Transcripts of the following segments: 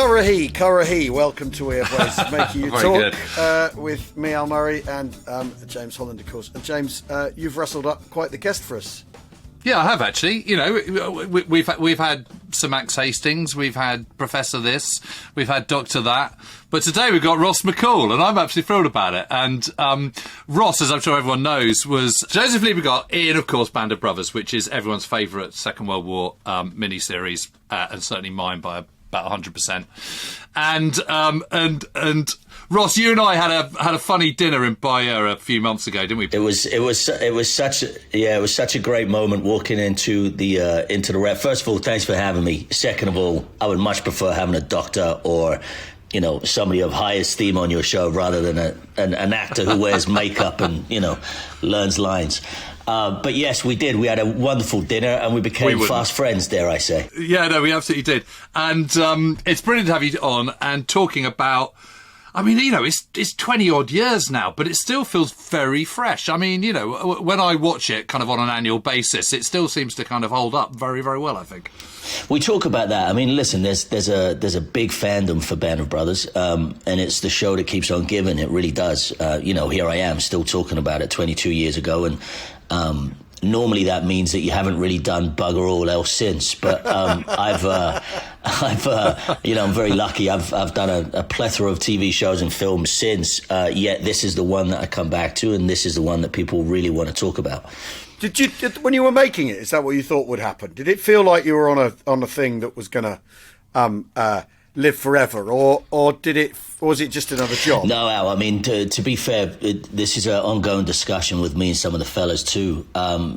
Karahi, welcome to We Have Ways, making you talk with me, Al Murray, and James Holland, of course. And James, you've rustled up quite the guest for us. Yeah, I have actually. You know, we've had Sir Max Hastings, we've had Professor this, we've had Doctor that, but today we've got Ross McCall, and I'm absolutely thrilled about it. And Ross, as I'm sure everyone knows, was Joseph Liebgott in, of course, Band of Brothers, which is everyone's favourite Second World War miniseries, and certainly mine by about 100%. And Ross, you and I had a funny dinner in Bayeux a few months ago, didn't we? It was such a great moment walking into the rep. First of all, thanks for having me. Second of all, I would much prefer having a doctor or, you know, somebody of high esteem on your show rather than an actor who wears makeup and, you know, learns lines. But yes, we did. We had a wonderful dinner and we became fast friends, dare I say. Yeah, no, we absolutely did. And it's brilliant to have you on and talking about, I mean, you know, it's 20-odd years now, but it still feels very fresh. I mean, you know, when I watch it kind of on an annual basis, it still seems to kind of hold up very, very well, I think. We talk about that. I mean, listen, there's a big fandom for Band of Brothers, and it's the show that keeps on giving. It really does. You know, here I am still talking about it 22 years ago, and normally that means that you haven't really done bugger all else since. But I've you know, I'm very lucky. I've done a plethora of TV shows and films since. Yet this is the one that I come back to, and this is the one that people really want to talk about. Did you, when you were making it, is that what you thought would happen? Did it feel like you were on a thing that was going to live forever, or was it just another job? No, Al, I mean, to be fair, this is an ongoing discussion with me and some of the fellas too.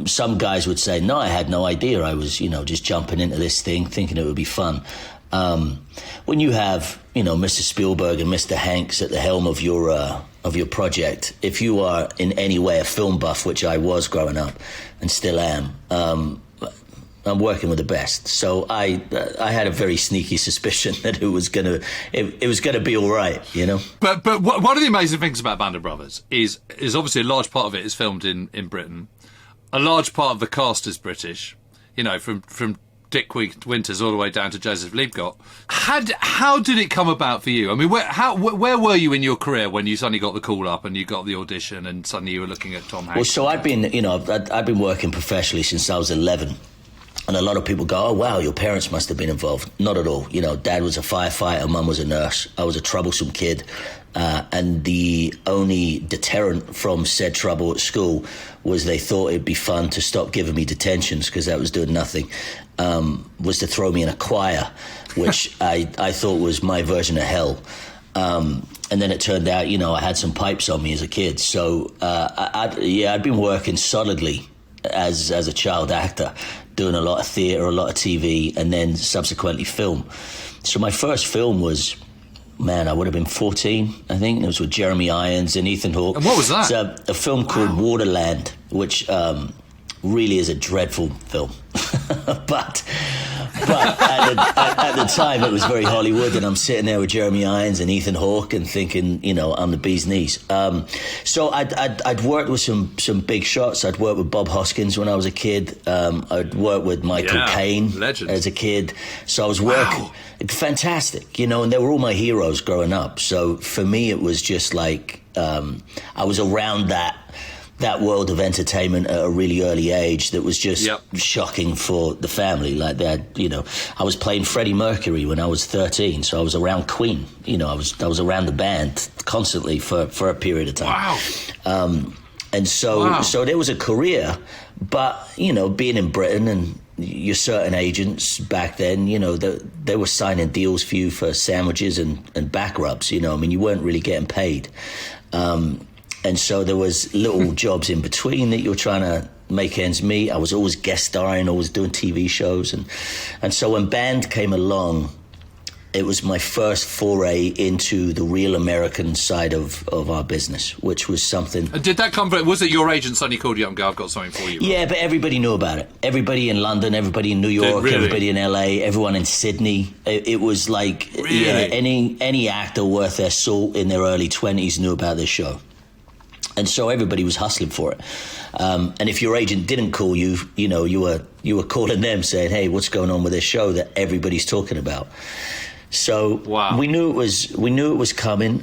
Some guys would say, no, I had no idea. I was, you know, just jumping into this thing, thinking it would be fun. When you have, you know, Mr. Spielberg and Mr. Hanks at the helm of your project, if you are in any way a film buff, which I was growing up and still am, I'm working with the best. So I had a very sneaky suspicion that it was gonna be all right, you know. But one of the amazing things about Band of Brothers is obviously a large part of it is filmed in Britain. A large part of the cast is British, you know, from Dick Winters all the way down to Joseph Liebgott. How did it come about for you? I mean, where were you in your career when you suddenly got the call up and you got the audition and suddenly you were looking at Tom Hanks? Well, so I'd been working professionally since I was 11. And a lot of people go, oh, wow, your parents must have been involved. Not at all. You know, Dad was a firefighter, Mum was a nurse. I was a troublesome kid. And the only deterrent from said trouble at school was they thought it'd be fun to stop giving me detentions because that was doing nothing, was to throw me in a choir, which I thought was my version of hell. And then it turned out, you know, I had some pipes on me as a kid. So, I'd been working solidly as a child actor, doing a lot of theatre, a lot of TV, and then subsequently film. So my first film was, I would have been 14, I think. It was with Jeremy Irons and Ethan Hawke. And what was that? It's a film called Waterland, which really is a dreadful film. but at the time it was very Hollywood, and I'm sitting there with Jeremy Irons and Ethan Hawke and thinking, you know, I'm the bee's knees. So I'd worked with some big shots. I'd worked with Bob Hoskins when I was a kid. I'd worked with Michael Caine as a kid. So I was working. Fantastic, you know, and they were all my heroes growing up. So for me, it was just like I was around that world of entertainment at a really early age that was just shocking for the family. Like that, you know, I was playing Freddie Mercury when I was 13, so I was around Queen. You know, I was around the band constantly for a period of time. Wow. And so there was a career, but, you know, being in Britain and your certain agents back then, you know, they were signing deals for you for sandwiches and back rubs, you know. I mean, you weren't really getting paid. And so there was little jobs in between that you were trying to make ends meet. I was always guest starring, always doing TV shows. And so when Band came along, it was my first foray into the real American side of our business, which was something... And did that come from... Was it your agent suddenly called you up and go, I've got something for you? Right? Yeah, but everybody knew about it. Everybody in London, everybody in New York, everybody in LA, everyone in Sydney. It was like, you know, any actor worth their salt in their early 20s knew about this show. And so everybody was hustling for it. And if your agent didn't call you, you know, you were calling them saying, hey, what's going on with this show that everybody's talking about? So Wow. we knew it was coming.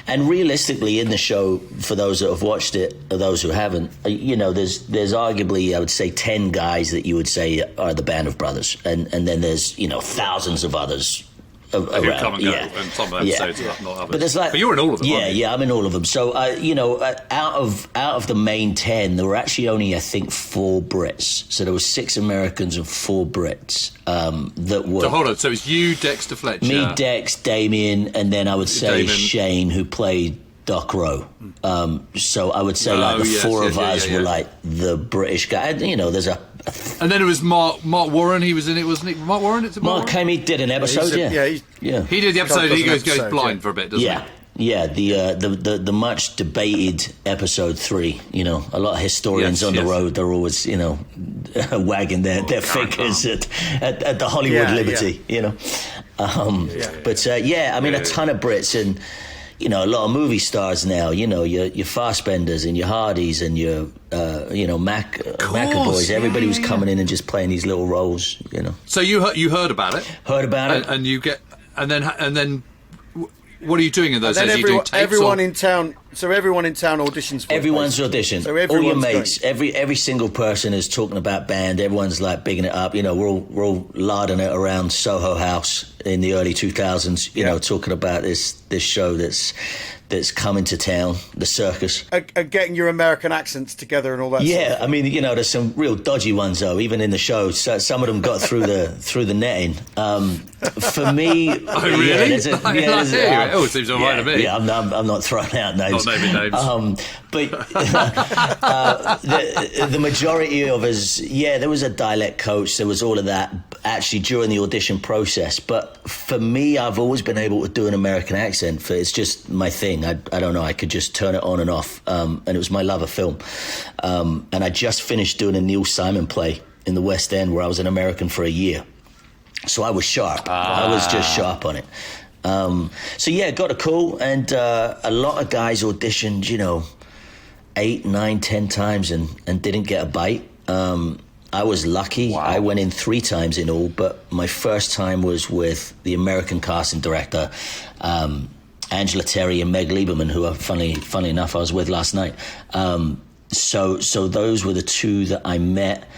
And realistically, in the show, for those that have watched it or those who haven't, there's arguably, I would say, 10 guys that you would say are the Band of Brothers, and then there's thousands of others Who around. come and go, and some episodes not others. But there's but you're in all of them. Yeah, aren't you? yeah, I'm in all of them. So out of the main 10, there were actually only, I think, 4 Brits. So there were 6 Americans and 4 Brits that were. So hold on. So it's you, Dexter Fletcher, Me, Dex, Damien, and then I would say Damon. Shane, who played Doc Rowe. So I would say the yes, 4 yes, of us yeah. were like the British guy. And, there's a. and then it was Mark Warren. He was in it, wasn't he? Mark Warren. It's Mark Warren? came, he did an episode, yeah. He did the episode. He does an goes episode, blind for a bit, doesn't he? Yeah, the much debated episode 3. A lot of historians Yes, on the yes. road, they're always wagging their fingers at the Hollywood Liberty. But I mean, a ton of Brits and a lot of movie stars now. Your Fassbenders and your Hardys and your McAvoys. Everybody was coming in and just playing these little roles. So you heard about it, and you get and then. What are you doing in those days? Are you doing tapes everyone or? in town. So everyone in town auditions. For Everyone's it, auditioned. So all your everyone's mates, going. every single person is talking about band. Everyone's like bigging it up. We're all larding it around Soho House in the early 2000s. Talking about this show that's coming to town, the circus. Getting your American accents together and all that. Yeah, sort of I mean, there's some real dodgy ones though, even in the show. So some of them got through the netting. For me, Oh really? It all seems alright to me. Yeah, I'm not throwing out names. Not naming names. But the majority of us, there was a dialect coach. There was all of that actually during the audition process. But for me, I've always been able to do an American accent. It's just my thing. I don't know. I could just turn it on and off. And it was my love of film. And I just finished doing a Neil Simon play in the West End where I was an American for a year. So I was sharp. I was just sharp on it. Got a call, and a lot of guys auditioned, 8, 9, 10 times and didn't get a bite. I was lucky. Wow. I went in 3 times in all, but my first time was with the American casting director, Angela Terry and Meg Lieberman, who are funny enough I was with last night. So those were the 2 that I met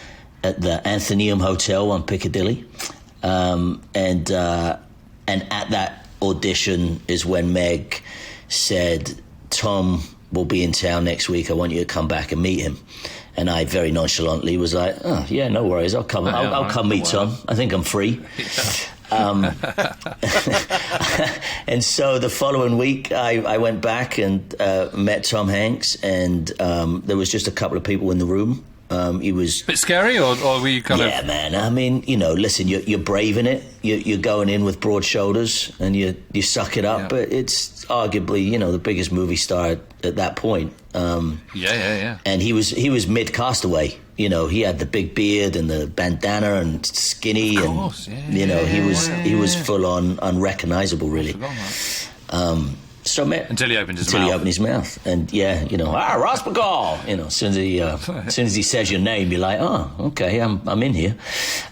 at the Athenaeum Hotel on Piccadilly. And at that audition is when Meg said, Tom will be in town next week. I want you to come back and meet him. And I very nonchalantly was like, oh, yeah, no worries. I'll come. I'll come meet Tom. I think I'm free. And so the following week, I went back and met Tom Hanks, and there was just a couple of people in the room. He was a bit scary, or were you kind of? Yeah, man. I mean, listen, you're braving it. You're going in with broad shoulders, and you suck it up. Yeah. But it's arguably, the biggest movie star at that point. Yeah. And he was mid Castaway. He had the big beard and the bandana and skinny, of course, and he was full on unrecognizable, really. Until he opened his mouth. And Ross McCall. As soon as he says your name, you're like, oh, okay, I'm in here.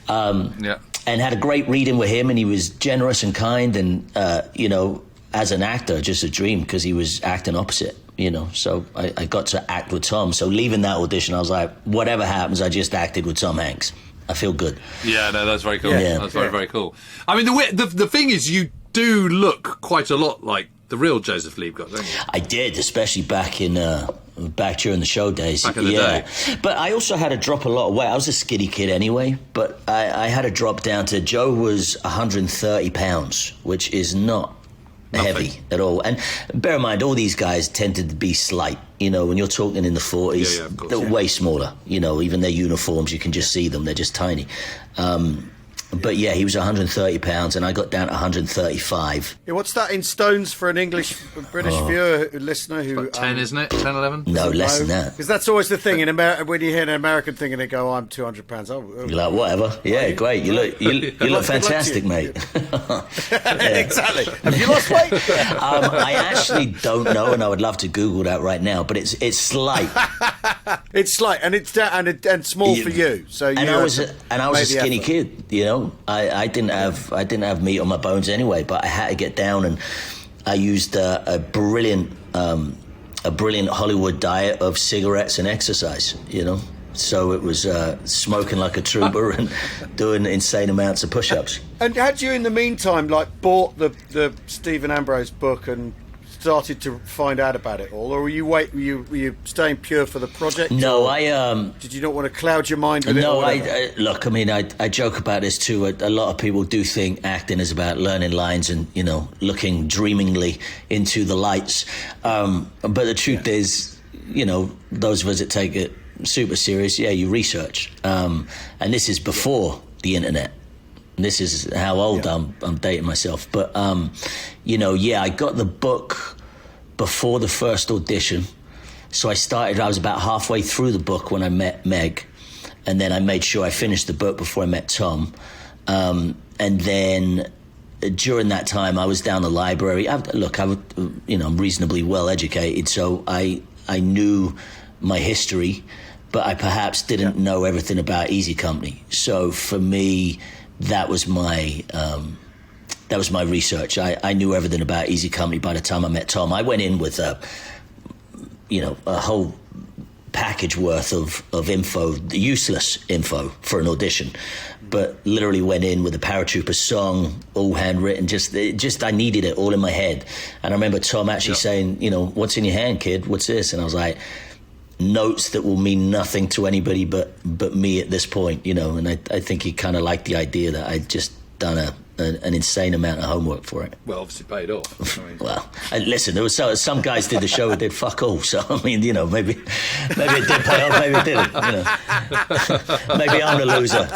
And had a great reading with him, and he was generous and kind, and as an actor, just a dream, because he was acting opposite. So I got to act with Tom. So leaving that audition, I was like, whatever happens, I just acted with Tom Hanks. I feel good. Yeah, no, that's very cool. Yeah. That's very cool. I mean, the thing is, you do look quite a lot like the real Joseph Liebgott, don't you? I did, especially back during the show days. Back in the day. But I also had to drop a lot of weight. I was a skinny kid anyway, but I had to drop down to, Joe was 130 pounds, which is not heavy at all. And bear in mind, all these guys tended to be slight. When you're talking in the 40s, of course, they're way smaller. Even their uniforms, you can just see them. They're just tiny. But yeah, he was 130 pounds, and I got down to 135. Yeah, what's that in stones for an British viewer, listener who... 10, isn't it? 10, 11? No, less than that. Because that's always the thing in America. When you hear an American thing and they go, I'm 200 pounds. Oh, you're like, whatever. Yeah, great. You look fantastic, mate. Exactly. Have you lost weight? I actually don't know, and I would love to Google that right now, but it's slight. It's slight, and it's and small for you. So I was a skinny kid, own. I didn't have meat on my bones anyway, but I had to get down, and I used a brilliant Hollywood diet of cigarettes and exercise, you know. So it was smoking like a trooper and doing insane amounts of push-ups. And had you, in the meantime, like bought the Stephen Ambrose book and started to find out about it all, or were you staying pure for the project? No, did you not want to cloud your mind with it? No, look. I mean, I joke about this too. A lot of people do think acting is about learning lines and, you know, looking dreamingly into the lights. But the truth is, you know, those of us that take it super serious, you research. And this is before the internet. This is how old I'm dating myself. But, you know, I got the book before the first audition. So I was about halfway through the book when I met Meg. And then I made sure I finished the book before I met Tom. And then during that time, I was down the library. I'm reasonably well educated. So I knew my history, but I perhaps didn't know everything about Easy Company. So for me, that was my research. I knew everything about Easy Company by the time I met Tom. I went in with a whole package worth of info, useless info for an audition, but literally went in with a Paratrooper song, all handwritten. Just I needed it all in my head. And I remember Tom actually saying, you know, "What's in your hand, kid? What's this?" And I was like, "Notes that will mean nothing to anybody but me at this point," you know. And I think he kind of liked the idea that I'd just done an insane amount of homework for it. Well, obviously paid off. I mean. Well, listen, there was some guys did the show that did fuck all. So I mean, you know, maybe it did pay off, maybe it didn't. You know, maybe I'm the loser.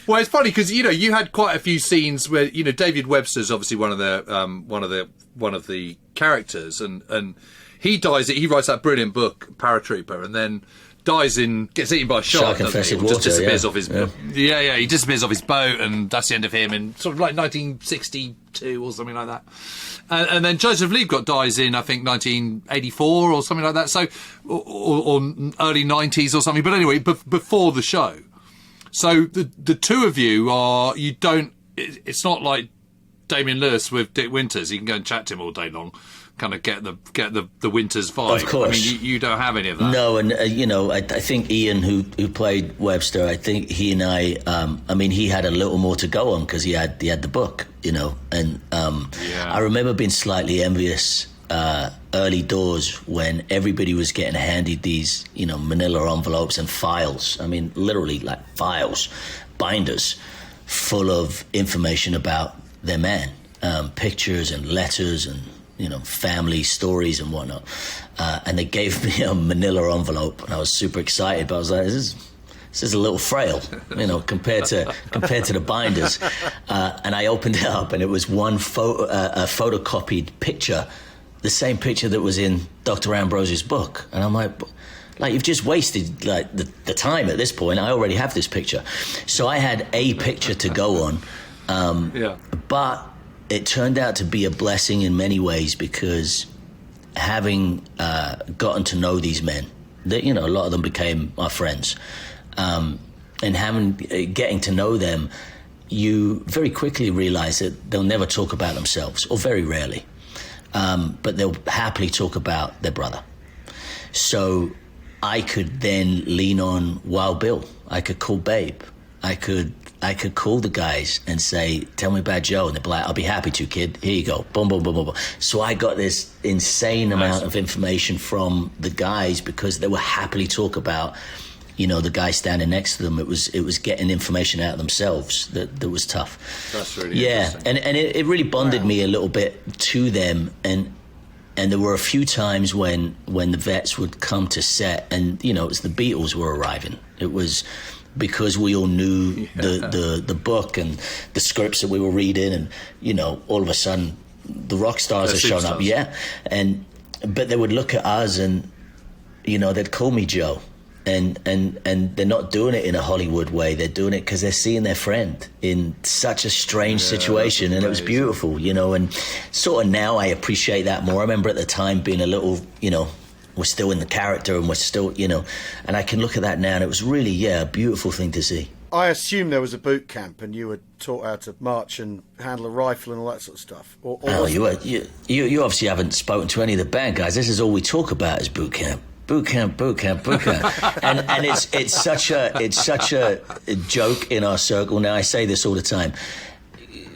Well, it's funny because, you know, you had quite a few scenes where, you know, David Webster's obviously one of the characters, and he dies. He writes that brilliant book Paratrooper, and then gets eaten by a shark, doesn't he? Just disappears off his boat. Yeah, he disappears off his boat, and that's the end of him in sort of like 1962 or something like that. And then Joseph Liebgott dies in, I think, 1984 or something like that. So, or early 90s or something. But anyway, before the show. So the two of you it's not like Damien Lewis with Dick Winters. You can go and chat to him all day long. Kind of get the Winters vibe. Of course. I mean, you don't have any of that. No, and you know, I think Ian, who played Webster, I think he and I mean, he had a little more to go on because he had the book, you know, and I remember being slightly envious early doors when everybody was getting handed these, you know, manila envelopes and files. I mean, literally like files, binders full of information about their man, pictures and letters and, you know, family stories and whatnot. And they gave me a manila envelope, and I was super excited, but I was like, this is a little frail, you know, compared to the binders. And I opened it up, and it was one a photocopied picture, the same picture that was in Dr. Ambrose's book. And I'm like, you've just wasted like the time at this point. I already have this picture. So I had a picture to go on. But it turned out to be a blessing in many ways, because having gotten to know these men, that, you know, a lot of them became our friends, and getting to know them, you very quickly realize that they'll never talk about themselves, or very rarely, but they'll happily talk about their brother. So I could then lean on Wild Bill. I could call Babe. I could call the guys and say, "Tell me about Joe," and they'd be like, "I'll be happy to, kid. Here you go." Boom, boom, boom, boom, boom. So I got this insane amount of information from the guys, because they would happily talk about, you know, the guy standing next to them. It was getting information out of themselves that was tough. That's really interesting. and it really bonded me a little bit to them, and there were a few times when the vets would come to set, and, you know, it was the Beatles were arriving. It was because we all knew the book and the scripts that we were reading, and, you know, all of a sudden the rock stars are showing up. But they would look at us, and, you know, they'd call me Joe, and they're not doing it in a Hollywood way. They're doing it because they're seeing their friend in such a strange situation, and it was beautiful, you know. And sort of now I appreciate that more. I remember at the time being a little, you know, we're still in the character, and we're still, you know, and I can look at that now, and it was really, a beautiful thing to see. I assume there was a boot camp, and you were taught how to march and handle a rifle and all that sort of stuff. You obviously haven't spoken to any of the band guys. This is all we talk about is boot camp. Boot camp, boot camp, boot camp, and it's such a joke in our circle. Now I say this all the time.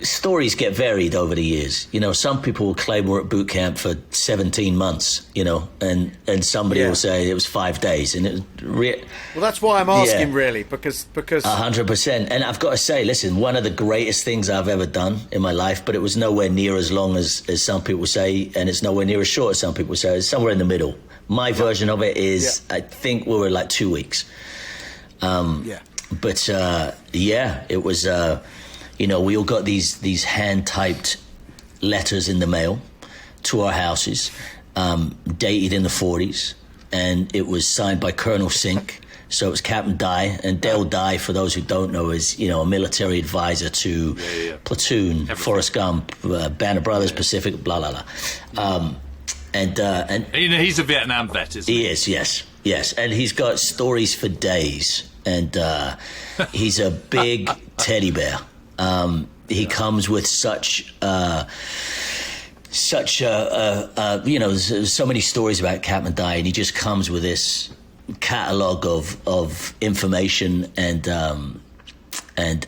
Stories get varied over the years. You know, some people will claim we're at boot camp for 17 months, you know, and somebody will say it was 5 days. And well, that's why I'm asking, really, because 100%. And I've got to say, listen, one of the greatest things I've ever done in my life, but it was nowhere near as long as some people say, and it's nowhere near as short as some people say. It's somewhere in the middle. My version of it is, I think we were like 2 weeks. But it was. You know, we all got these hand-typed letters in the mail to our houses, dated in the 40s, and it was signed by Colonel Sink. So it was Captain Dye, and Dale Dye, for those who don't know, is, you know, a military advisor to Platoon, everything. Forrest Gump, Band of Brothers, Pacific, blah, blah, blah. And you know, he's a Vietnam vet, isn't he? He is, yes. And he's got stories for days, and he's a big teddy bear. He comes with such you know, there's so many stories about Captain Dye, and he just comes with this catalogue of information and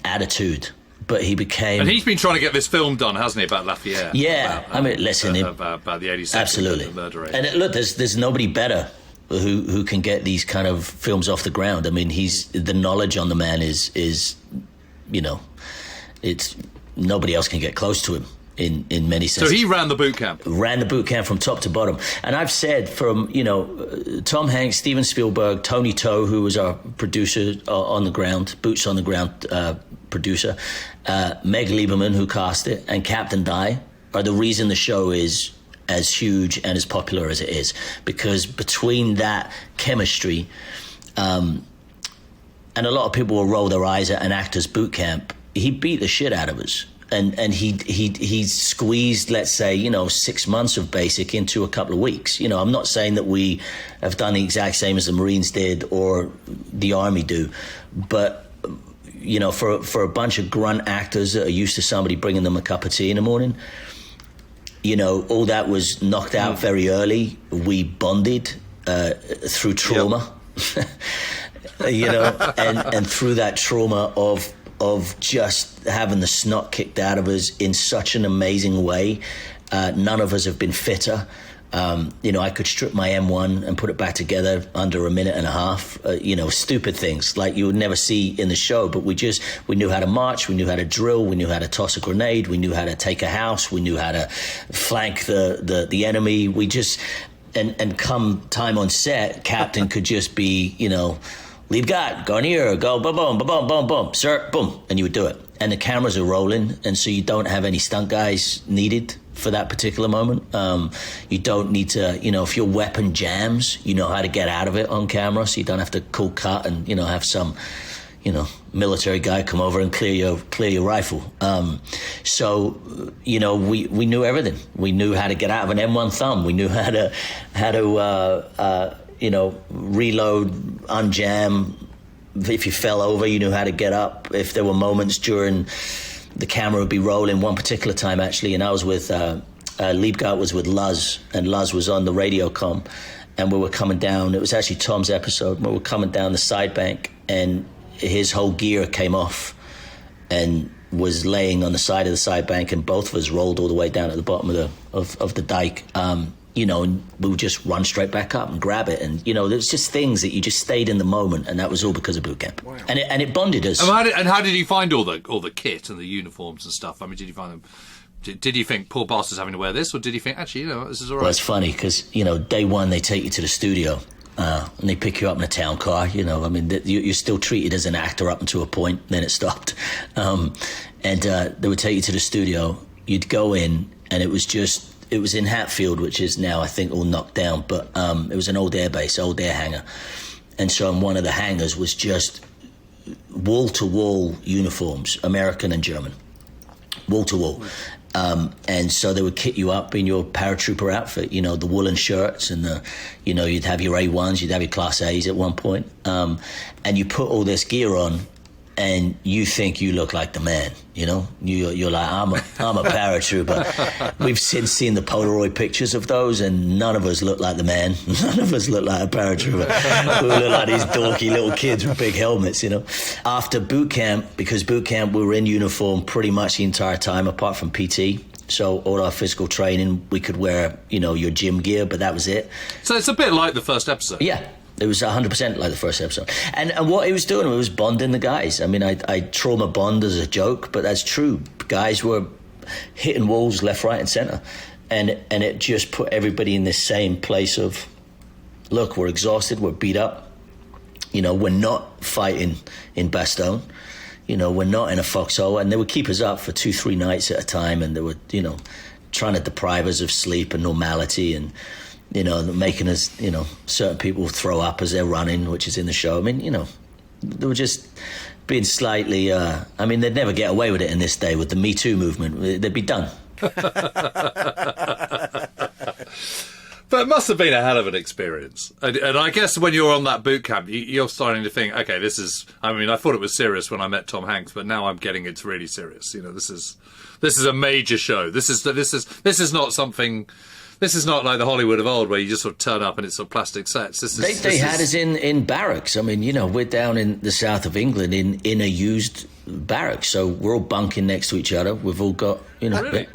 attitude. But he became... And he's been trying to get this film done, hasn't he, about Lafayette? Yeah, I mean, listen... About the 82nd absolutely. The murder rate. And look, there's nobody better who can get these kind of films off the ground. I mean, the knowledge on the man is you know... It's nobody else can get close to him in many senses. So he ran the boot camp. Ran the boot camp from top to bottom. And I've said from, you know, Tom Hanks, Steven Spielberg, Tony Toe, who was our producer on the ground, boots on the ground producer, Meg Lieberman, who cast it, and Captain Dye are the reason the show is as huge and as popular as it is. Because between that chemistry, and a lot of people will roll their eyes at an actor's boot camp, he beat the shit out of us, and he squeezed, let's say, you know, 6 months of basic into a couple of weeks. You know, I'm not saying that we have done the exact same as the Marines did or the Army do, but you know, for a bunch of grunt actors that are used to somebody bringing them a cup of tea in the morning, you know, all that was knocked out very early. We bonded through trauma, you know, and through that trauma of just having the snot kicked out of us in such an amazing way. None of us have been fitter. You know, I could strip my M1 and put it back together under a minute and a half. You know, stupid things like you would never see in the show, but we knew how to march, we knew how to drill, we knew how to toss a grenade, we knew how to take a house, we knew how to flank the enemy. We just, and come time on set, Captain could just be, you know, Liebgott, Garnier, go, boom, boom, boom, boom, boom, sir, boom, and you would do it. And the cameras are rolling, and so you don't have any stunt guys needed for that particular moment. You don't need to, you know, if your weapon jams, you know how to get out of it on camera, so you don't have to cool cut and, you know, have some, you know, military guy come over and clear your rifle. So, you know, we knew everything. We knew how to get out of an M1 thumb. We knew how to you know, reload, unjam. If you fell over, you knew how to get up. If there were moments during the camera would be rolling, one particular time actually, and I was with, Liebgott was with Luz, and Luz was on the radio comm, and we were coming down, it was actually Tom's episode, we were coming down the side bank, and his whole gear came off and was laying on the side of the side bank, and both of us rolled all the way down at the bottom of the dike. You know, and we would just run straight back up and grab it. And, you know, there's just things that you just stayed in the moment, and that was all because of boot camp. Wow. And it bonded us. And how did you find all the kit and the uniforms and stuff? I mean, did you find them... Did you think, poor bastard's having to wear this? Or did you think, actually, you know, this is all right? Well, it's funny, because, you know, day one, they take you to the studio, and they pick you up in a town car, you know. I mean, you're still treated as an actor up until a point, then it stopped. And they would take you to the studio. You'd go in, and it was in Hatfield, which is now, I think, all knocked down, but it was an old air base, old air hangar. And so in one of the hangars was just wall-to-wall uniforms, American and German, wall-to-wall. And so they would kit you up in your paratrooper outfit, you know, the woolen shirts and you'd have your A1s, you'd have your Class A's at one point. And you put all this gear on and you think you look like the man, you know? You're like, I'm a paratrooper. We've since seen the Polaroid pictures of those, and none of us look like the man. None of us look like a paratrooper. We look like these dorky little kids with big helmets, you know? After boot camp, because boot camp, we were in uniform pretty much the entire time, apart from PT. So all our physical training, we could wear, you know, your gym gear, but that was it. So it's a bit like the first episode. Yeah. It was 100% like the first episode. And what he was doing, was bonding the guys. I mean, I trauma bond as a joke, but that's true. Guys were hitting walls left, right, and centre. And it just put everybody in this same place of, look, we're exhausted, we're beat up. You know, we're not fighting in Bastogne. You know, we're not in a foxhole. And they would keep us up for 2-3 nights at a time. And they were, you know, trying to deprive us of sleep and normality and, you know, making us, you know, certain people throw up as they're running, which is in the show. I mean, you know, they were just being slightly, I mean, they'd never get away with it in this day with the Me Too movement. They'd be done. But it must have been a hell of an experience. And I guess when you're on that boot camp, you're starting to think, okay, this is, I mean, I thought it was serious when I met Tom Hanks, but now I'm getting it's really serious. You know, this is a major show. This is not something. This is not like the Hollywood of old where you just sort of turn up and it's sort of plastic sets. They had us in barracks. I mean, you know, we're down in the south of England in a used barracks. So we're all bunking next to each other. We've all got, you know. Really?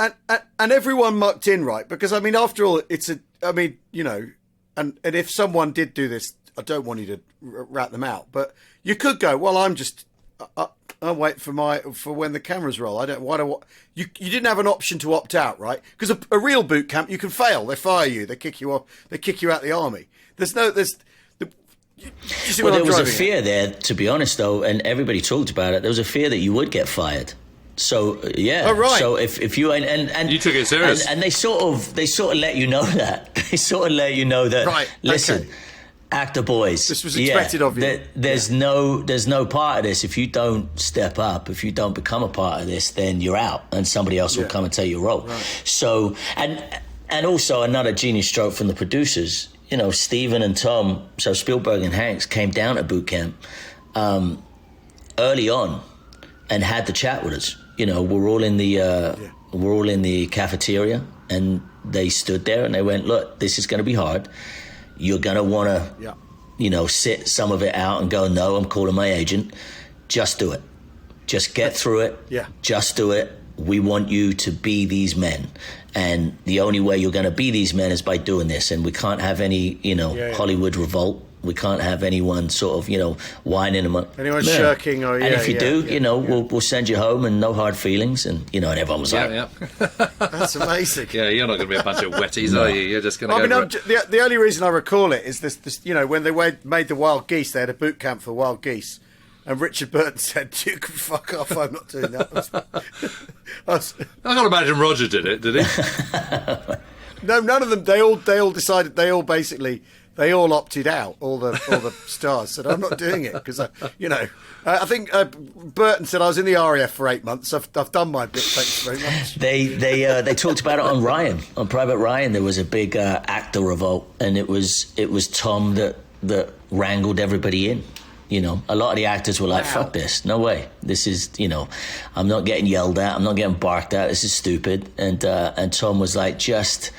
And everyone mucked in, right? Because, I mean, after all, you know, and if someone did do this, I don't want you to rat them out, but you could go, well, I'll wait for when the cameras roll. You didn't have an option to opt out, right? Because a real boot camp, you can fail. They fire you. They kick you off. They kick you out the army. There was a fear there, to be honest, though, and everybody talked about it. There was a fear that you would get fired. So yeah. Oh, right. So if you and you took it serious, and they sort of let you know that. They sort of let you know that. Right. Listen. Okay. Actor boys, this was expected of you. There's no part of this. If you don't step up, if you don't become a part of this, then you're out, and somebody else will come and take your role. Right. So, and also another genius stroke from the producers. You know, Stephen and Tom, so Spielberg and Hanks came down to boot camp early on and had the chat with us. You know, we're all in the cafeteria, and they stood there and they went, "Look, this is going to be hard. You're going to want to, you know, sit some of it out and go, no, I'm calling my agent. Just do it. Just get through it. Yeah. Just do it. We want you to be these men. And the only way you're going to be these men is by doing this. And we can't have any, you know, Hollywood revolt. We can't have anyone sort of, you know, whining them up. Anyone shirking or, and if you do, you know, we'll send you home and no hard feelings. And, you know, and everyone was like... Yeah. That's amazing. Yeah, you're not going to be a bunch of wetties, are you? You're just going to the only reason I recall it is this, you know, when they made the Wild Geese, they had a boot camp for Wild Geese. And Richard Burton said, "You can fuck off. I'm not doing that." I can't imagine Roger did it. Did he? No, none of them. They all decided. They all opted out. All the stars said, "I'm not doing it," because you know. I think Burton said, "I was in the RAF for 8 months. I've done my bit. Thanks very much." They talked about it on Ryan, on Private Ryan. There was a big actor revolt, and it was Tom that wrangled everybody in. You know, a lot of the actors were like, "Fuck this, no way. This is, you know, I'm not getting yelled at. I'm not getting barked at. This is stupid." And Tom was like, "Just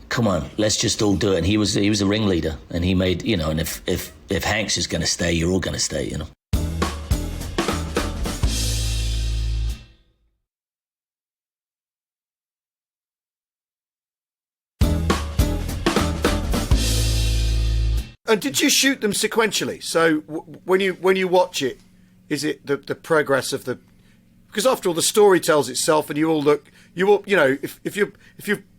come on, let's just all do it." And he was the ringleader, and he made, you know. And if Hanks is going to stay, you're all going to stay, you know. And did you shoot them sequentially? So when you watch it, is it the progress of the? Because after all, the story tells itself, and you all you know, if you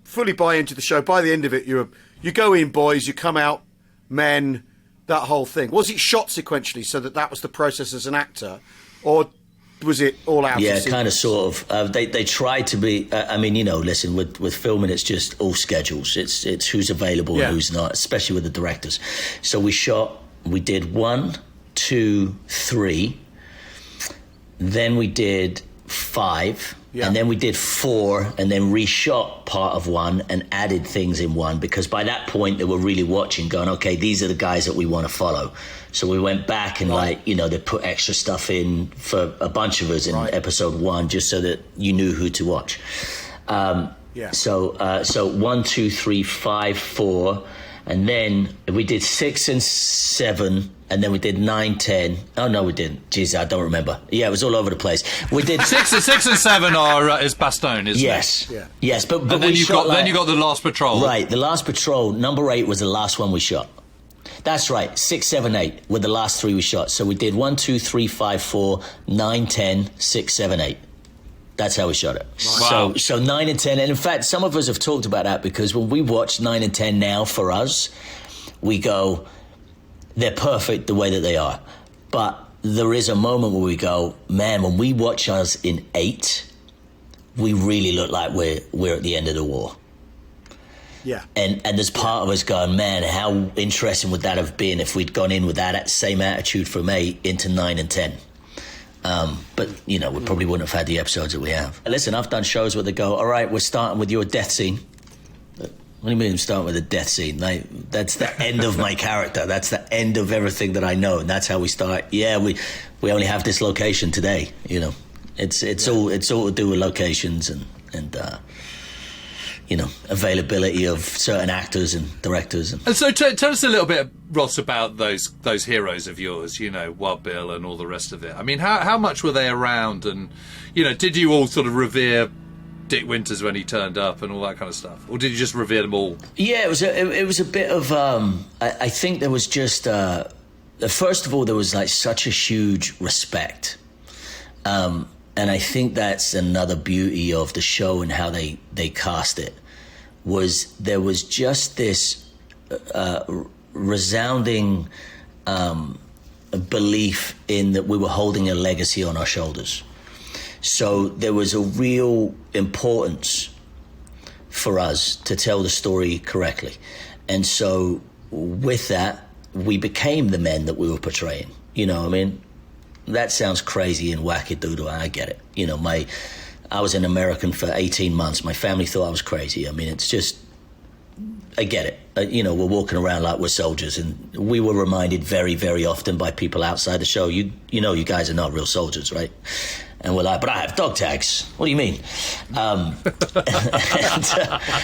fully buy into the show, by the end of it, you go in boys, you come out men, that whole thing. Was it shot sequentially so that was the process as an actor, or was it all out? Yeah, kind of, sort of. They tried to be. I mean, you know, listen, with filming, it's just all schedules. It's who's available and who's not, especially with the directors. So we did 1, 2, 3. Then we did 5. Yeah. And then we did 4 and then reshot part of 1 and added things in 1, because by that point they were really watching, going, okay, these are the guys that we want to follow. So we went back and they put extra stuff in for a bunch of us in episode 1, just so that you knew who to watch. So 1, 2, 3, 5, 4, and then we did 6 and 7. And then we did 9, 10. Oh, no, we didn't. Jeez, I don't remember. Yeah, it was all over the place. We did 6 and 7 are is Bastogne, isn't it? Yeah. Yes, but and then you got the Last Patrol. Right, the Last Patrol. Number 8 was the last one we shot. That's right. 6, 7, 8 were the last 3 we shot. So we did 1, 2, 3, 5, 4, 9, 10, 6, 7, 8. That's how we shot it. Wow. So 9 and 10, and in fact, some of us have talked about that, because when we watch 9 and 10 now for us, we go, they're perfect the way that they are. But there is a moment where we go, man, when we watch us in 8, we really look like we're at the end of the war. Yeah. And there's part of us going, man, how interesting would that have been if we'd gone in with that same attitude from 8 into 9 and 10. But, we probably wouldn't have had the episodes that we have. Listen, I've done shows where they go, all right, we're starting with your death scene. What do you mean I'm starting with a death scene? That's the end of my character. That's the end of everything that I know, and that's how we start. Yeah, we only have this location today. It's all to do with locations and availability of certain actors and directors. And so tell us a little bit, Ross, about those heroes of yours. Wild Bill and all the rest of it. I mean, how much were they around? And did you all sort of revere Dick Winters when he turned up and all that kind of stuff, or did you just revere them all? Yeah, it was a bit of I think there was just first of all, there was like such a huge respect, and I think that's another beauty of the show and how they cast it, was there was just this resounding belief in that we were holding a legacy on our shoulders. So there was a real importance for us to tell the story correctly. And so with that, we became the men that we were portraying. That sounds crazy and wackadoodle, I get it. I was an American for 18 months. My family thought I was crazy. I mean, it's just, I get it. We're walking around like we're soldiers, and we were reminded very, very often by people outside the show, you guys are not real soldiers, right? And we're like, but I have dog tags. What do you mean? I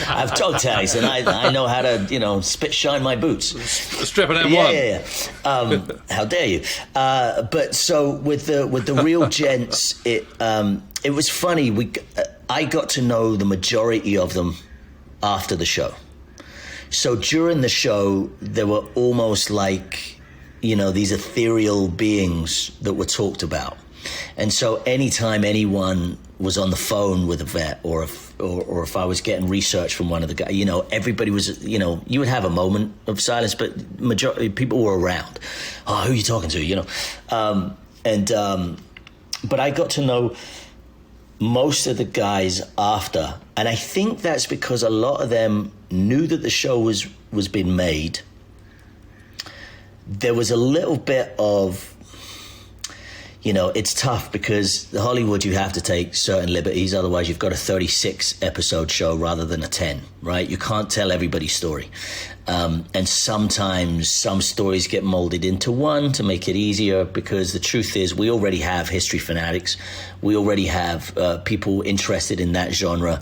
have dog tags, and I know how to, spit shine my boots. Strip an M1. Yeah. How dare you? But so with the real gents, it was funny. I got to know the majority of them after the show. So during the show, there were almost like, these ethereal beings that were talked about. And so anytime anyone was on the phone with a vet, or if I was getting research from one of the guys, everybody was, you would have a moment of silence, but majority people were around. Oh, who are you talking to? But I got to know most of the guys after, and I think that's because a lot of them knew that the show was being made. There was a little bit of, it's tough because the Hollywood, you have to take certain liberties. Otherwise, you've got a 36 episode show rather than a 10, right? You can't tell everybody's story. And sometimes some stories get molded into one to make it easier, because the truth is we already have history fanatics. We already have people interested in that genre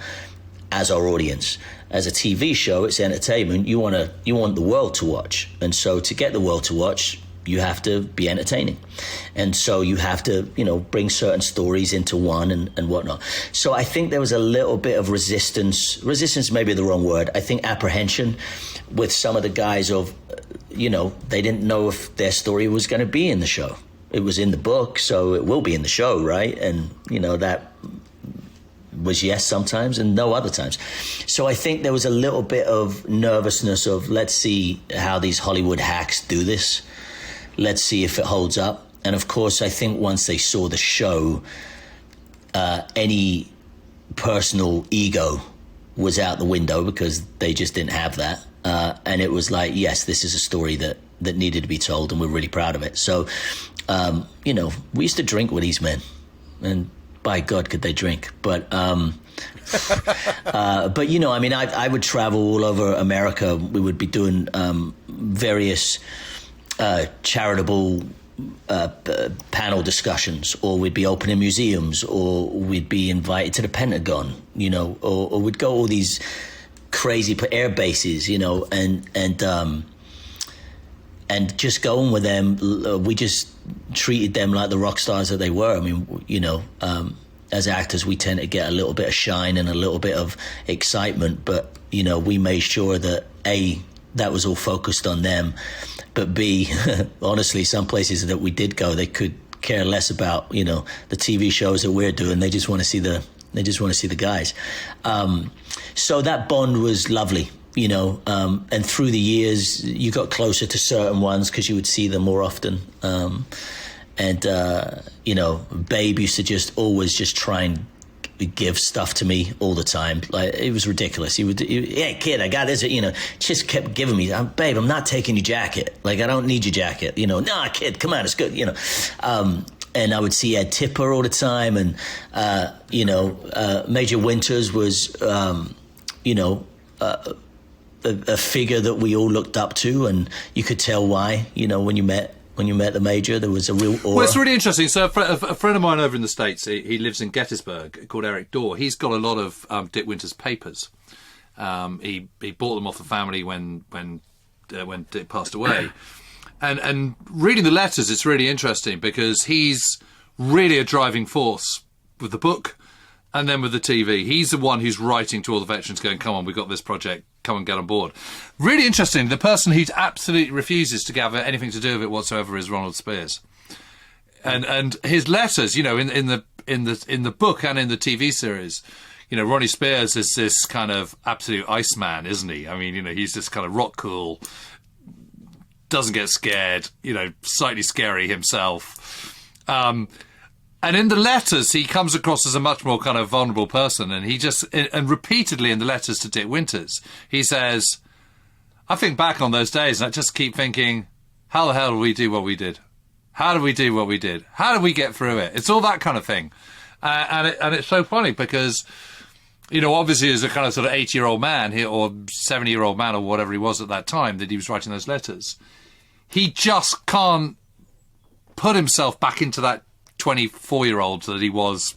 as our audience. As a TV show, it's entertainment. You want the world to watch. And so to get the world to watch, you have to be entertaining. And so you have to, bring certain stories into one and whatnot. So I think there was a little bit of resistance may be the wrong word. I think apprehension with some of the guys of, they didn't know if their story was going to be in the show. It was in the book, so it will be in the show, right? And, that was yes sometimes and no other times. So I think there was a little bit of nervousness of, let's see how these Hollywood hacks do this. Let's see if it holds up. And of course, I think once they saw the show, any personal ego was out the window, because they just didn't have that. And it was like, yes, this is a story that needed to be told, and we're really proud of it. So, we used to drink with these men, and by God, could they drink? But you know, I mean, I would travel all over America. We would be doing various charitable panel discussions, or we'd be opening museums, or we'd be invited to the Pentagon, you know, or we'd go all these crazy air bases, you know, and just going with them. We just treated them like the rock stars that they were. I mean, you know, as actors, we tend to get a little bit of shine and a little bit of excitement, but, you know, we made sure that A, that was all focused on them, but B, honestly, some places that we did go, they could care less about, you know, the TV shows that we're doing. They just want to see the guys. So that bond was lovely, you know, and through the years, you got closer to certain ones because you would see them more often. You know, Babe used to always just try and give stuff to me all the time. Like, it was ridiculous. Hey, kid, I got this, you know, just kept giving me, Babe, I'm not taking your jacket. Like, I don't need your jacket. You know, nah, kid, come on, it's good, you know. And I would see Ed Tipper all the time. And, you know, Major Winters was, you know, a figure that we all looked up to, and you could tell why, you know, when you met the Major, there was a real aura. Well, it's really interesting. So a friend of mine over in the States, he lives in Gettysburg, called Eric Dorr. He's got a lot of Dick Winter's papers. He bought them off the family when Dick passed away. And reading the letters, it's really interesting because he's really a driving force with the book and then with the TV. He's the one who's writing to all the veterans going, come on, we've got this project, come and get on board. Really interesting. The person who absolutely refuses to have anything to do with it whatsoever is Ronald Spears. And his letters, you know, in the book and in the TV series, you know, Ronnie Spears is this kind of absolute Iceman, isn't he? I mean, you know, he's this kind of rock cool, doesn't get scared, you know, slightly scary himself. And in the letters, he comes across as a much more kind of vulnerable person. And and repeatedly in the letters to Dick Winters, he says, I think back on those days and I just keep thinking, how the hell did we do what we did? How did we do what we did? How did we get through it? It's all that kind of thing. And it's so funny because, you know, obviously as a kind of sort of 80-year-old man or 70-year-old man or whatever he was at that time that he was writing those letters, he just can't put himself back into that 24-year-old that he was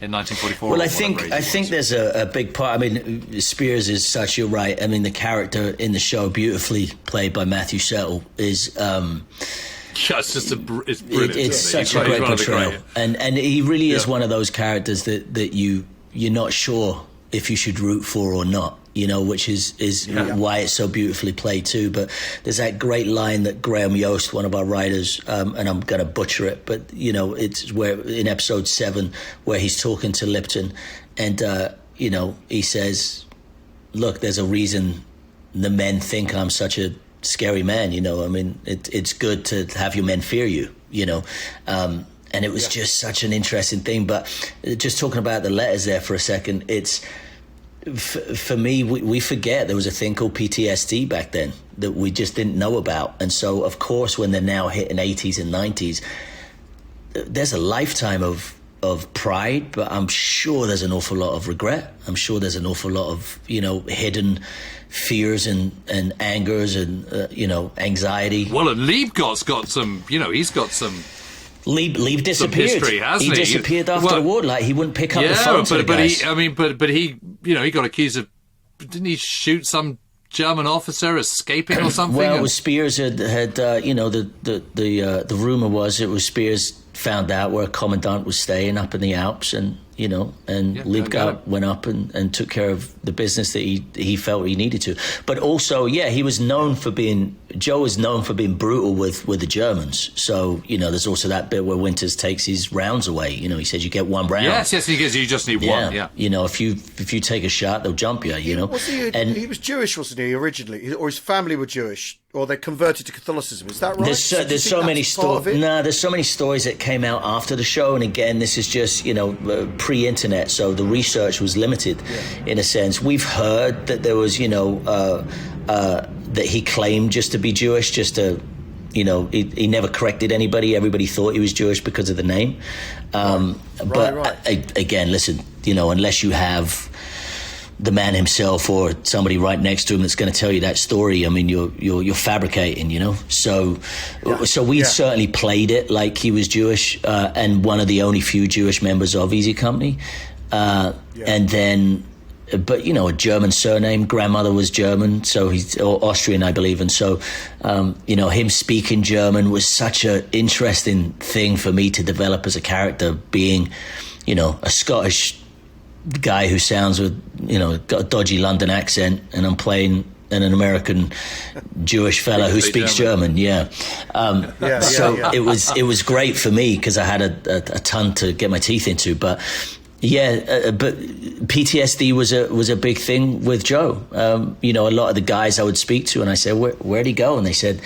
in 1944. Well, I think there's a big part. I mean, Spears is such. You're right. I mean, the character in the show, beautifully played by Matthew Settle, is. It's brilliant. It's such a great portrayal, and he really is one of those characters that you're not sure if you should root for or not. You know, which is why it's so beautifully played too. But there's that great line that Graham Yost, one of our writers, and I'm going to butcher it, but, you know, it's where in episode 7 where he's talking to Lipton and, you know, he says, look, there's a reason the men think I'm such a scary man, you know. I mean, it's good to have your men fear you, you know. And it was just such an interesting thing. But just talking about the letters there for a second, it's... For me, we forget there was a thing called PTSD back then that we just didn't know about. And so, of course, when they're now hitting 80s and 90s, there's a lifetime of pride, but I'm sure there's an awful lot of regret. I'm sure there's an awful lot of, you know, hidden fears and angers and, you know, anxiety. Well, and Liebgott's got some, you know, he's got some... Lieb disappeared. History, hasn't he disappeared after the war. Like, he wouldn't pick up the phone to the guys. But he, you know, he got accused of, didn't he shoot some German officer escaping or something? Well, it was Spears had you know, the rumor was it was Spears found out where a commandant was staying up in the Alps, and, you know, and Liebgott went up and took care of the business that he felt he needed to. But also, he was known for being, Joe was known for being brutal with the Germans. So, you know, there's also that bit where Winters takes his rounds away. You know, he says you get one round. Yes, he gives you just need one. Yeah. You know, if you take a shot, they'll jump you, you know. He was Jewish, wasn't he, originally? Or his family were Jewish? Or they converted to Catholicism? Is that right? There's so many stories. There's so many stories that came out after the show, and again, this is just, you know, pre-internet, so the research was limited in a sense. We've heard that there was, you know, that he claimed just to be Jewish, just to he never corrected anybody. Everybody thought he was Jewish because of the name. Again, listen, unless you have the man himself or somebody right next to him that's going to tell you that story, I mean, you're fabricating, So we certainly played it like he was Jewish, and one of the only few Jewish members of Easy Company. And then, but a German surname. Grandmother was German, so he's Austrian, I believe, and so him speaking German was such an interesting thing for me to develop as a character, being a Scottish guy who sounds with got a dodgy London accent, and I'm playing an American Jewish fella who speaks German. It was great for me because I had a ton to get my teeth into, but. But PTSD was a big thing with Joe. A lot of the guys I would speak to, and I said, where'd he go? And they said,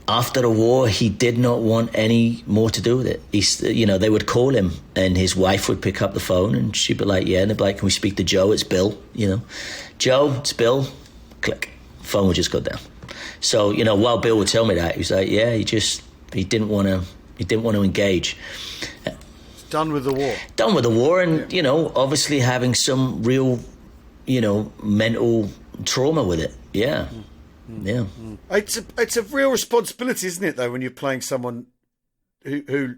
after the war, he did not want any more to do with it. They would call him, and his wife would pick up the phone, and she'd be like, and they'd be like, can we speak to Joe? It's Bill, Joe, it's Bill. Click. Phone would just go down. So, while Bill would tell me that, he was like, he didn't want to engage. Done with the war. And, obviously having some real, mental trauma with it. Yeah. Yeah. It's a real responsibility, isn't it, though, when you're playing someone who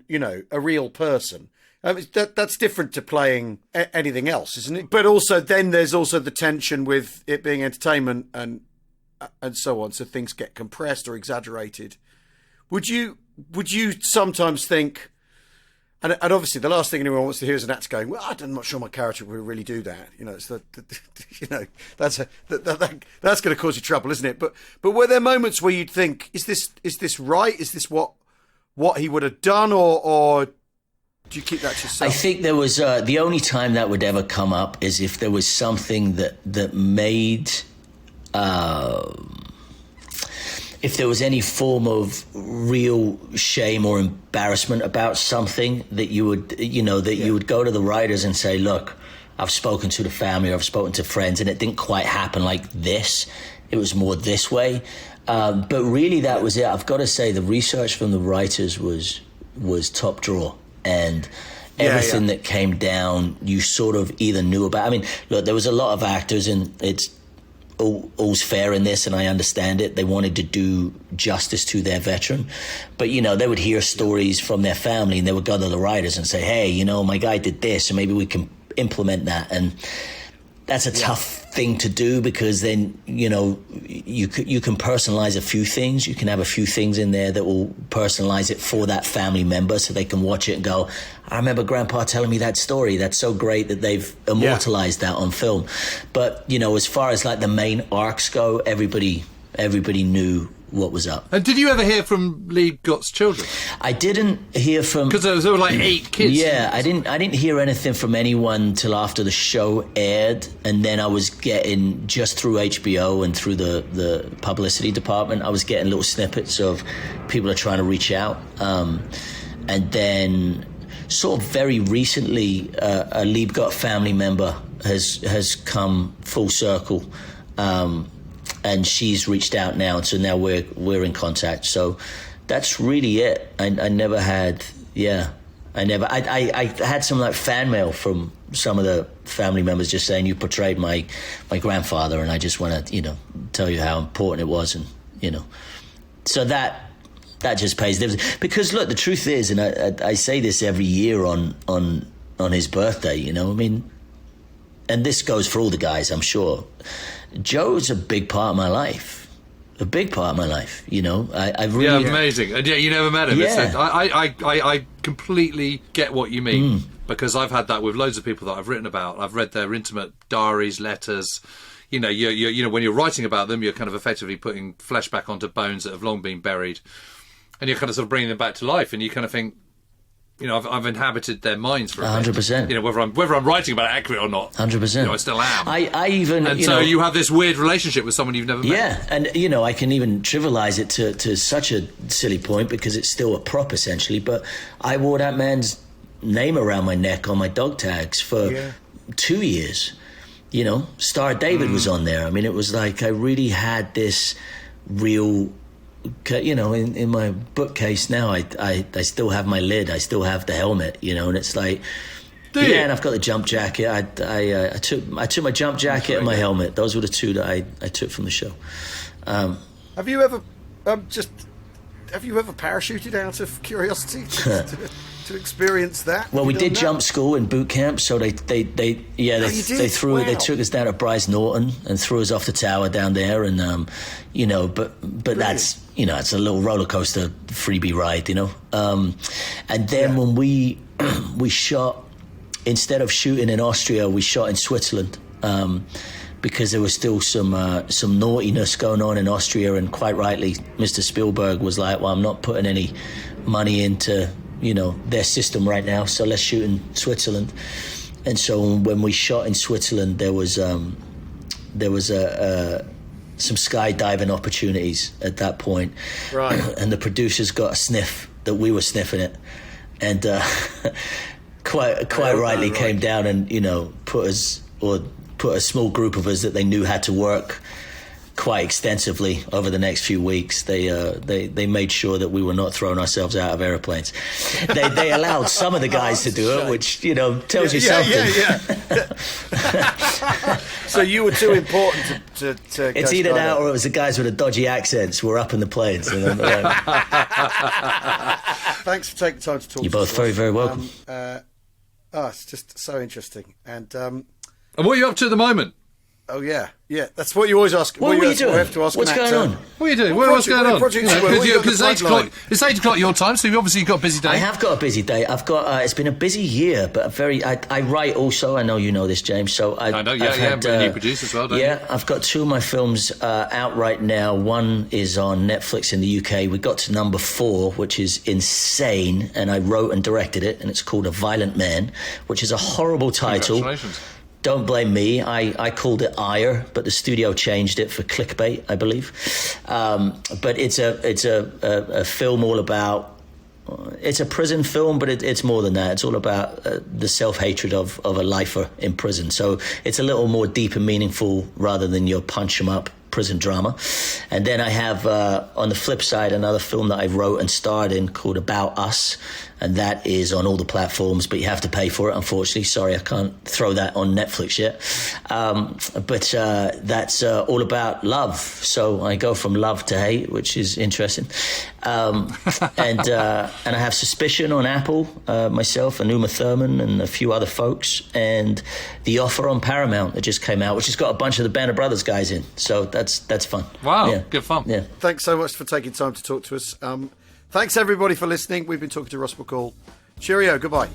a real person. That's different to playing anything else, isn't it? But also then there's also the tension with it being entertainment and so on, so things get compressed or exaggerated. Would you sometimes think... And obviously, the last thing anyone wants to hear is an actor going, "Well, I'm not sure my character will really do that." It's that's going to cause you trouble, isn't it? But were there moments where you'd think, "Is this right? Is this what he would have done?" Or do you keep that to yourself? I think there was the only time that would ever come up is if there was something that made. If there was any form of real shame or embarrassment about something that you would, you would go to the writers and say, look, I've spoken to the family, or I've spoken to friends, and it didn't quite happen like this. It was more this way. But really that was it. I've got to say the research from the writers was top drawer. And everything that came down, you sort of either knew about. I mean, look, there was a lot of actors, and it's all's fair in this, and I understand it. They wanted to do justice to their veteran, but they would hear stories from their family, and they would go to the writers and say, hey, my guy did this, and maybe we can implement that. And that's a tough thing to do, because then you can personalize a few things. You can have a few things in there that will personalize it for that family member, so they can watch it and go, I remember Grandpa telling me that story. That's so great that they've immortalized that on film. But as far as like the main arcs go, everybody knew what was up. And did you ever hear from Liebgott's children? I didn't hear from, because there were like 8 kids. Yeah, I didn't hear anything from anyone till after the show aired, and then I was getting, just through HBO and through the publicity department, I was getting little snippets of people are trying to reach out, and then sort of very recently a Liebgott family member has come full circle. And she's reached out now, so now we're in contact. So that's really it. I never had, I had some like fan mail from some of the family members just saying, you portrayed my grandfather, and I just want to, tell you how important it was, and so that just pays dividends. Because look, the truth is, and I say this every year on his birthday, I mean, and this goes for all the guys, I'm sure. Joe's a big part of my life. I really... Yeah, amazing. And you never met him. Yeah. I completely get what you mean, because I've had that with loads of people that I've written about. I've read their intimate diaries, letters. When you're writing about them, you're kind of effectively putting flesh back onto bones that have long been buried, and you're kind of sort of bringing them back to life, and you kind of think, I've inhabited their minds for 100%. Whether I'm writing about it accurate or not. 100%. I still am. I even, and so you have this weird relationship with someone you've never met. Yeah, and I can even trivialize it to such a silly point, because it's still a prop essentially. But I wore that man's name around my neck on my dog tags for 2 years. Star David was on there. I mean, it was like I really had this real in my bookcase now, I still have my lid, I still have the helmet, and it's like, and I've got the jump jacket. I took my jump jacket and my helmet. Those were the two that I took from the show. Have you ever parachuted out of curiosity to experience that? Well, we did jump school in boot camp, so they took us down to Bryce Norton and threw us off the tower down there, and but that's it's a little roller coaster freebie ride, and then when we shot, instead of shooting in Austria, we shot in Switzerland. Because there was still some naughtiness going on in Austria, and quite rightly, Mr. Spielberg was like, "Well, I'm not putting any money into their system right now, so let's shoot in Switzerland." And so when we shot in Switzerland, there was some skydiving opportunities at that point, right? And the producers got a sniff that we were sniffing it, and quite rightly came down and put a small group of us that they knew had to work quite extensively over the next few weeks. They made sure that we were not throwing ourselves out of airplanes. They allowed some of the guys to do it, which tells you something. So you were too important to it's either that or it was the guys with the dodgy accents who were up in the planes. Thanks for taking the time to talk. You're both very, very welcome. It's just so interesting. And what are you up to at the moment? Oh, yeah. That's what you always ask. What are you doing? What's going on? What are you doing? What's going on? Because it's 8 o'clock your time, so you've obviously got a busy day. I have got a busy day. I've got. It's been a busy year, but I write also. I know you know this, James. So I know. And you produce as well, don't you? Yeah, I've got 2 of my films out right now. One is on Netflix in the UK. We got to number 4, which is insane, and I wrote and directed it, and it's called A Violent Man, which is a horrible title. Congratulations. Don't blame me. I called it Ire, but the studio changed it for clickbait, I believe. But it's a film all about. It's a prison film, but it's more than that. It's all about the self-hatred of a lifer in prison. So it's a little more deep and meaningful rather than your punch 'em up prison drama. And then I have on the flip side another film that I wrote and starred in called About Us, and that is on all the platforms, but you have to pay for it, unfortunately. Sorry, I can't throw that on Netflix yet. But that's all about love. So I go from love to hate, which is interesting. And I have Suspicion on Apple, myself and Uma Thurman and a few other folks, and The Offer on Paramount that just came out, which has got a bunch of the Band of Brothers guys in. So that's fun. Wow, yeah. Good fun. Yeah. Thanks so much for taking time to talk to us. Thanks everybody for listening. We've been talking to Ross McCall. Cheerio. Goodbye.